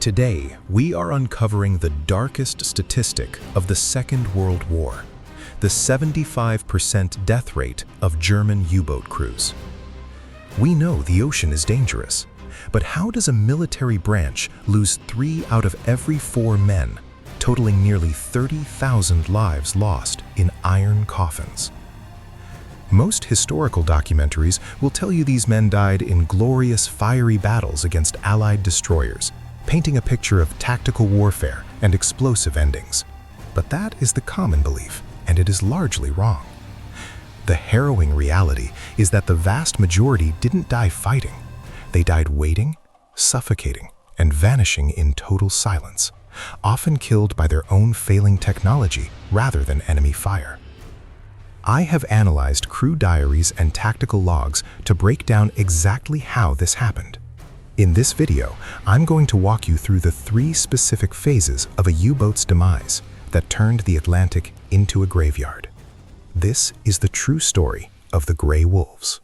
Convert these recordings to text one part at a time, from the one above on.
Today, we are uncovering the darkest statistic of the Second World War, the 75% death rate of German U-boat crews. We know the ocean is dangerous, but how does a military branch lose 3 out of every 4 men, totaling nearly 30,000 lives lost in iron coffins? Most historical documentaries will tell you these men died in glorious, fiery battles against Allied destroyers, painting a picture of tactical warfare and explosive endings. But that is the common belief, and it is largely wrong. The harrowing reality is that the vast majority didn't die fighting. They died waiting, suffocating, and vanishing in total silence, often killed by their own failing technology rather than enemy fire. I have analyzed crew diaries and tactical logs to break down exactly how this happened. In this video, I'm going to walk you through the 3 specific phases of a U-boat's demise that turned the Atlantic into a graveyard. This is the true story of the Grey Wolves.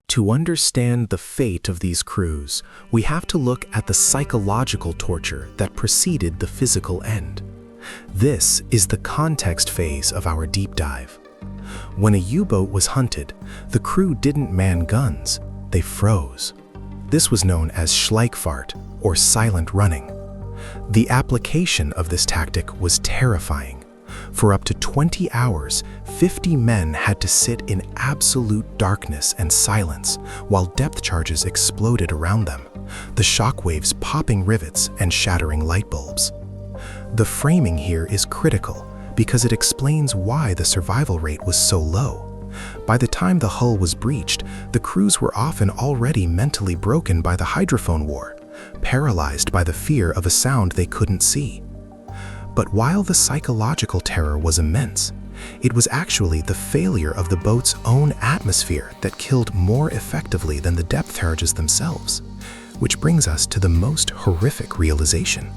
To understand the fate of these crews, we have to look at the psychological torture that preceded the physical end. This is the context phase of our deep dive. When a U-boat was hunted, the crew didn't man guns, they froze. This was known as Schleichfahrt, or silent running. The application of this tactic was terrifying. For up to 20 hours, 50 men had to sit in absolute darkness and silence while depth charges exploded around them, the shockwaves popping rivets and shattering light bulbs. The framing here is critical because it explains why the survival rate was so low. By the time the hull was breached, the crews were often already mentally broken by the hydrophone war, paralyzed by the fear of a sound they couldn't see. But while the psychological terror was immense, it was actually the failure of the boat's own atmosphere that killed more effectively than the depth charges themselves, which brings us to the most horrific realization.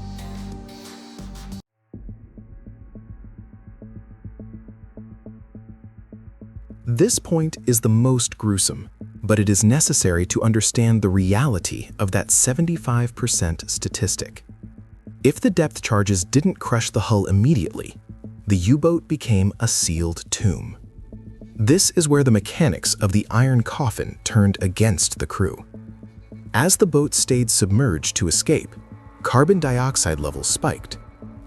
This point is the most gruesome, but it is necessary to understand the reality of that 75% statistic. If the depth charges didn't crush the hull immediately, the U-boat became a sealed tomb. This is where the mechanics of the iron coffin turned against the crew. As the boat stayed submerged to escape, carbon dioxide levels spiked,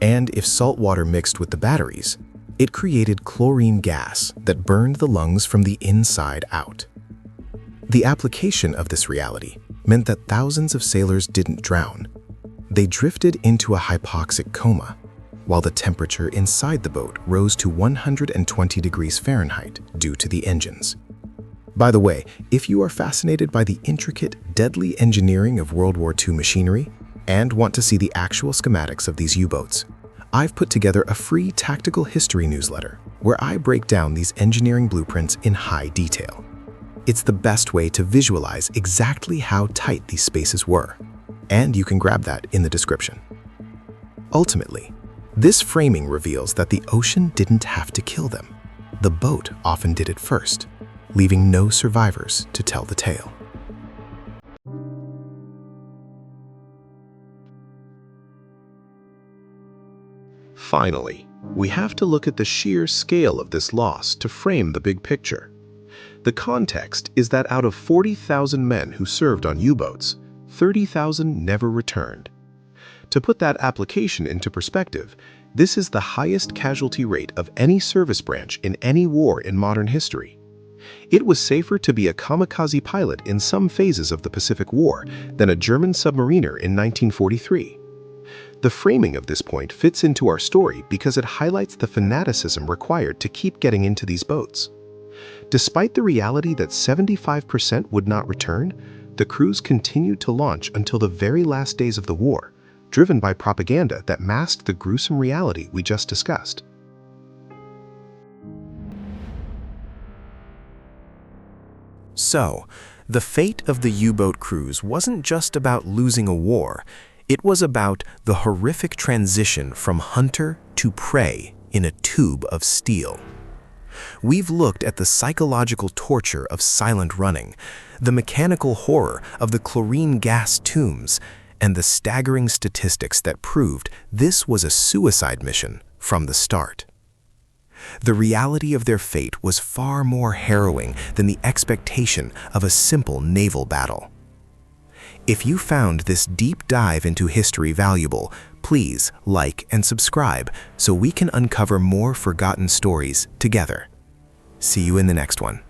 and if salt water mixed with the batteries, it created chlorine gas that burned the lungs from the inside out. The application of this reality meant that thousands of sailors didn't drown. They drifted into a hypoxic coma, while the temperature inside the boat rose to 120 degrees Fahrenheit due to the engines. By the way, if you are fascinated by the intricate, deadly engineering of World War II machinery and want to see the actual schematics of these U-boats, I've put together a free tactical history newsletter where I break down these engineering blueprints in high detail. It's the best way to visualize exactly how tight these spaces were, and you can grab that in the description. Ultimately, this framing reveals that the ocean didn't have to kill them. The boat often did it first, leaving no survivors to tell the tale. Finally, we have to look at the sheer scale of this loss to frame the big picture. The context is that out of 40,000 men who served on U-boats, 30,000 never returned. To put that application into perspective, this is the highest casualty rate of any service branch in any war in modern history. It was safer to be a kamikaze pilot in some phases of the Pacific War than a German submariner in 1943. The framing of this point fits into our story because it highlights the fanaticism required to keep getting into these boats. Despite the reality that 75% would not return, the crews continued to launch until the very last days of the war, driven by propaganda that masked the gruesome reality we just discussed. So, the fate of the U-boat crews wasn't just about losing a war, it was about the horrific transition from hunter to prey in a tube of steel. we've looked at the psychological torture of silent running, the mechanical horror of the chlorine gas tombs, and the staggering statistics that proved this was a suicide mission from the start. The reality of their fate was far more harrowing than the expectation of a simple naval battle. If you found this deep dive into history valuable, please like and subscribe so we can uncover more forgotten stories together. See you in the next one.